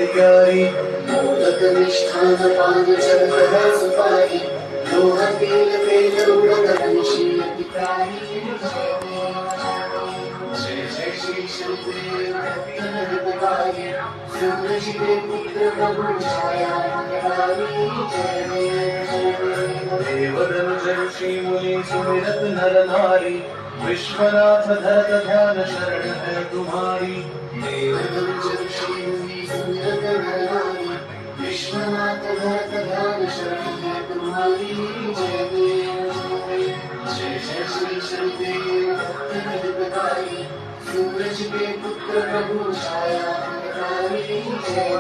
प्यारी। मोदक मिष्ठान पान चंद्र सुपारी, लोह तेल तेल उडत घनशी अति प्यारी। जय जय श्री शंकर भक्त हितकारी, सूरज के पुत्र प्रभु छाया निराली। जय देवधनुष ऋषि मुनि सुमिरत नर नारी, विश्वनाथ धरत ध्यान शरण है तुम्हारी। देवधनुष ऋषि मुनि सुमिरत नर नारी, विश्वनाथ भरत ध्यान शरण है तुम्हारी। जय जय जय श्री शंकर भक्त हितकारी, सूरज के पुत्र प्रभु छाया निराली। जय